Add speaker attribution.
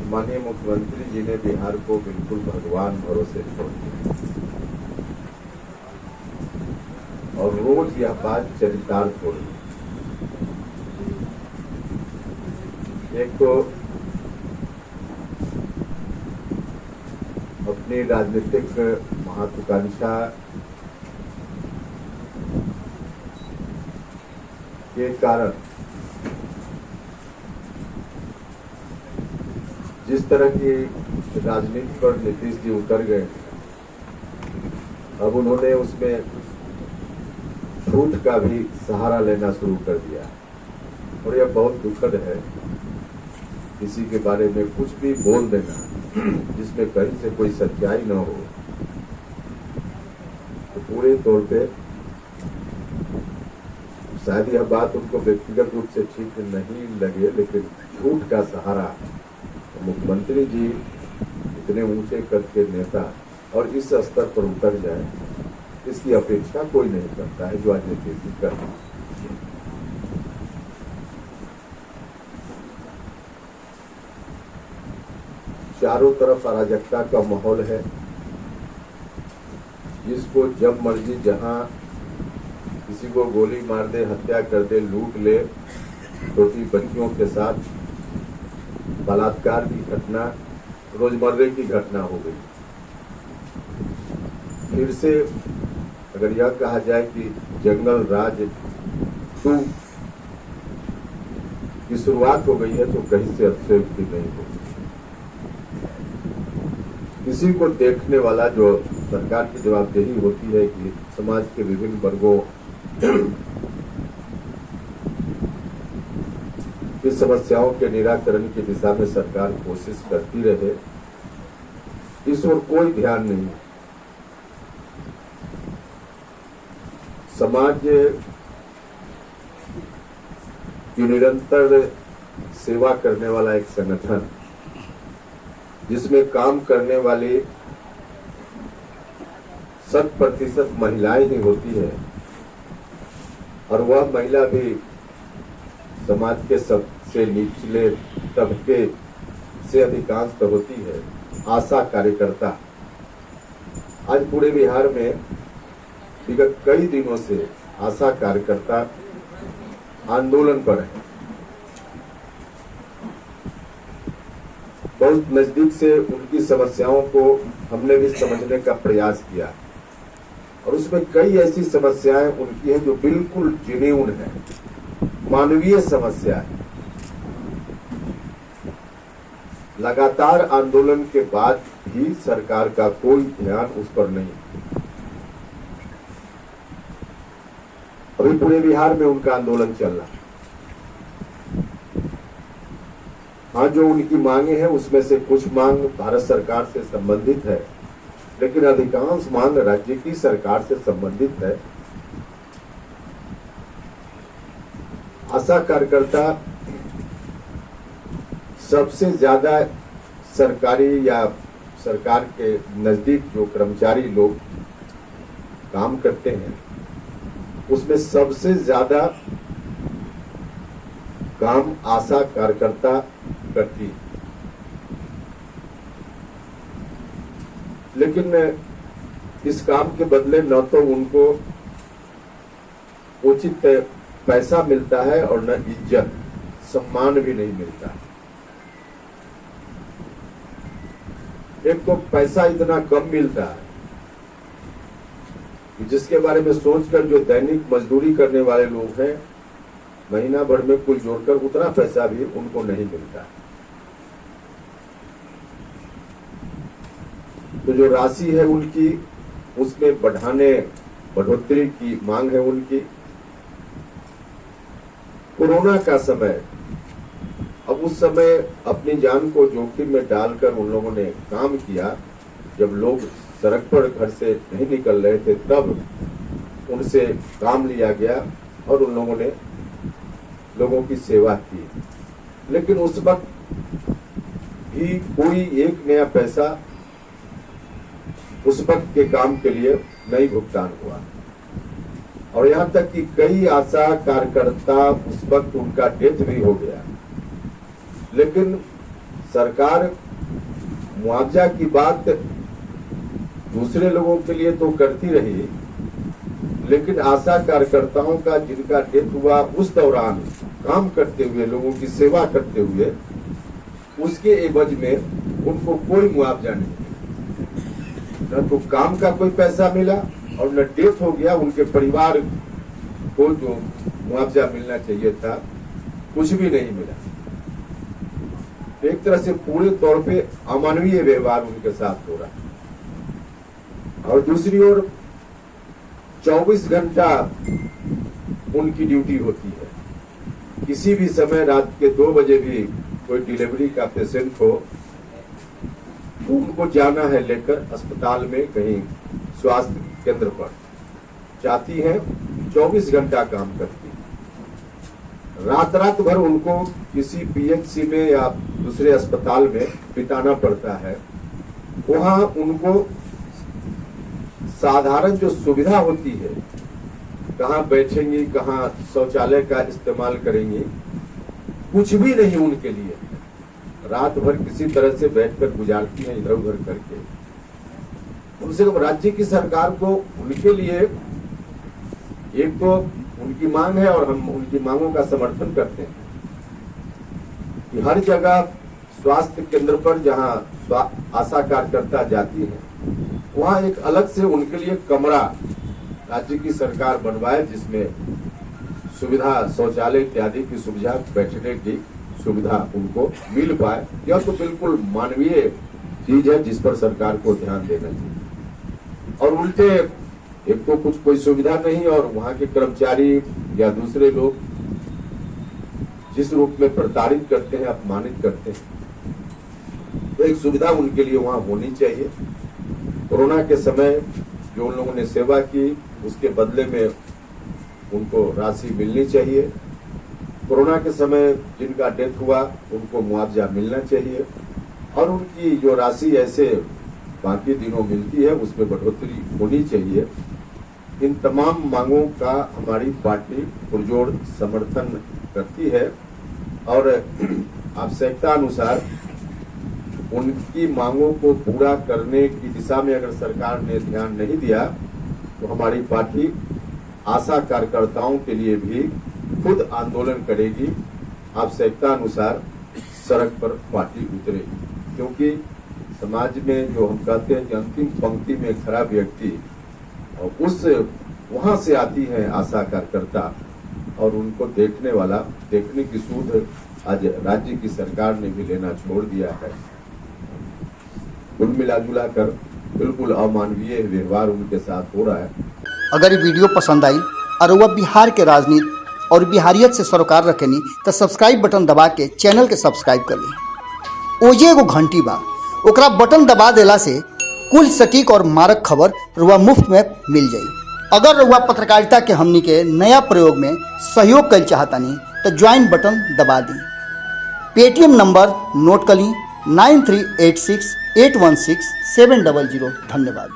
Speaker 1: माननीय मुख्यमंत्री जी ने बिहार को बिल्कुल भगवान भरोसे छोड़ दिया और रोज यह बात चरितार्थ हो रही। एक तो अपनी राजनीतिक महत्वाकांक्षा के कारण जिस तरह की राजनीति पर नीतीश जी उतर गए, अब उन्होंने उसमें झूठ का भी सहारा लेना शुरू कर दिया और यह बहुत दुखद है। किसी के बारे में कुछ भी बोल देना जिसमें कहीं से कोई सच्चाई न हो, तो पूरे तौर पे शायद यह बात उनको व्यक्तिगत रूप से ठीक नहीं लगे, लेकिन झूठ का सहारा मुख्यमंत्री जी इतने ऊंचे कद के नेता और इस स्तर पर उतर जाए, इसकी अपेक्षा कोई नहीं करता है जो आज नीतीश जी कर रहे हैं। चारों तरफ अराजकता का माहौल है, जिसको जब मर्जी जहां किसी को गोली मार दे, हत्या कर दे, लूट ले, छोटी बच्चियों के साथ बलात्कार की घटना रोजमर्रे की घटना हो गई। फिर से अगर यह कहा जाए कि जंगल राज 2 की शुरुआत हो गई है, तो कहीं से अतिशयोक्ति नहीं होगी। किसी को देखने वाला जो सरकार की जवाबदेही होती है कि समाज के विभिन्न वर्गों की समस्याओं के निराकरण की दिशा में सरकार कोशिश करती रहे, इस ओर कोई ध्यान नहीं। समाज की निरंतर सेवा करने वाला एक संगठन, जिसमें काम करने वाली 100% महिलाएं ही होती है और वह महिला भी समाज के सबसे निचले तबके से अधिकांश होती है, आशा कार्यकर्ता। आज पूरे बिहार में विगत कई दिनों से आशा कार्यकर्ता आंदोलन पर है। बहुत नजदीक से उनकी समस्याओं को हमने भी समझने का प्रयास किया और उसमें कई ऐसी समस्याएं उनकी हैं जो बिल्कुल जेन्युइन है, मानवीय समस्या है। लगातार आंदोलन के बाद भी सरकार का कोई ध्यान उस पर नहीं। अभी पूरे बिहार में उनका आंदोलन चल रहा है। हाँ, जो उनकी मांगे हैं उसमें से कुछ मांग भारत सरकार से संबंधित है, लेकिन अधिकांश मांग राज्य की सरकार से संबंधित है। आशा कार्यकर्ता सबसे ज्यादा सरकारी या सरकार के नजदीक जो कर्मचारी लोग काम करते हैं, उसमें सबसे ज्यादा काम आशा कार्यकर्ता करती है। लेकिन इस काम के बदले न तो उनको उचित पैसा मिलता है और न इज्जत सम्मान भी नहीं मिलता। एक तो पैसा इतना कम मिलता है कि जिसके बारे में सोचकर जो दैनिक मजदूरी करने वाले लोग हैं, महीना भर में कुल जोड़कर उतना पैसा भी उनको नहीं मिलता। तो जो राशि है उनकी, उसमें बढ़ोतरी की मांग है उनकी। कोरोना का समय, अब उस समय अपनी जान को जोखिम में डालकर उन लोगों ने काम किया। जब लोग सड़क पर घर से नहीं निकल रहे थे, तब उनसे काम लिया गया और उन लोगों ने लोगों की सेवा की। लेकिन उस वक्त भी कोई एक नया पैसा उस वक्त के काम के लिए नहीं भुगतान हुआ और यहाँ तक कि कई आशा कार्यकर्ता उस वक्त उनका डेथ भी हो गया। लेकिन सरकार मुआवजा की बात दूसरे लोगों के लिए तो करती रही, लेकिन आशा कार्यकर्ताओं का जिनका डेथ हुआ उस दौरान काम करते हुए, लोगों की सेवा करते हुए, उसके एवज में उनको कोई मुआवजा नहीं, न तो काम का कोई पैसा मिला और न डेथ हो गया उनके परिवार को जो मुआवजा मिलना चाहिए था कुछ भी नहीं मिला। एक तरह से पूरे तौर पे अमानवीय व्यवहार उनके साथ हो रहा है। और दूसरी ओर 24 घंटा उनकी ड्यूटी होती है। किसी भी समय रात के 2 बजे भी कोई डिलीवरी का पेशेंट हो तो उनको जाना है लेकर अस्पताल में, कहीं स्वास्थ्य केंद्र पर जाती है, 24 घंटा काम करती है। रात भर उनको किसी पीएचसी में या दूसरे अस्पताल में बिताना पड़ता है। वहां उनको साधारण जो सुविधा होती है, कहाँ बैठेंगी, कहाँ शौचालय का इस्तेमाल करेंगी, कुछ भी नहीं उनके लिए। रात भर किसी तरह से बैठकर गुजारती हैं इधर उधर करके। उनसे राज्य की सरकार को उनके लिए एक तो उनकी मांग है और हम उनकी मांगों का समर्थन करते हैं कि हर जगह स्वास्थ्य केंद्र पर जहां आशा कार्यकर्ता जाती है वहां एक अलग से उनके लिए कमरा राज्य की सरकार बनवाए, जिसमें सुविधा, शौचालय इत्यादि की सुविधा, बैठने की सुविधा उनको मिल पाए। यह तो बिल्कुल मानवीय चीज है जिस पर सरकार को ध्यान देना चाहिए। और उल्टे एक तो कुछ कोई सुविधा नहीं और वहां के कर्मचारी या दूसरे लोग जिस रूप में प्रताड़ित करते हैं, अपमानित करते हैं, तो एक सुविधा उनके लिए वहां होनी चाहिए। कोरोना के समय जो उन लोगों ने सेवा की उसके बदले में उनको राशि मिलनी चाहिए। कोरोना के समय जिनका डेथ हुआ उनको मुआवजा मिलना चाहिए और उनकी जो राशि ऐसे बाकी दिनों मिलती है उसमें बढ़ोतरी होनी चाहिए। इन तमाम मांगों का हमारी पार्टी पुरजोर समर्थन करती है और आवश्यकता अनुसार उनकी मांगों को पूरा करने की दिशा में अगर सरकार ने ध्यान नहीं दिया तो हमारी पार्टी आशा कार्यकर्ताओं के लिए भी खुद आंदोलन करेगी। आवश्यकता अनुसार सड़क पर पार्टी उतरेगी, क्योंकि समाज में जो हम कहते हैं कि अंतिम पंक्ति में खड़ा व्यक्ति और उस वहां से आती है आशा कार्यकर्ता और उनको देखने वाला, देखने की सूझ आज राज्य की सरकार ने भी लेना छोड़ दिया है। कुल मिलाजुला कर बिल्कुल अमानवीय व्यवहार उनके साथ हो रहा है।
Speaker 2: अगर ये वीडियो पसंद आई और वह बिहार के राजनीति और बिहारियत से सरोकार रखेनी तो सब्सक्राइब बटन दबा के चैनल के सब्सक्राइब कर ली। ओजे एगो घंटी बा, ओकरा बटन दबा देला से कुल सटीक और मारक खबर रुआ मुफ्त में मिल जाई। अगर रुआ पत्रकारिता के हमनी के नया प्रयोग में सहयोग कर चाहतानी तो ज्वाइन बटन दबा दी। पेटीएम नंबर नोट कर ली 9386816700। धन्यवाद।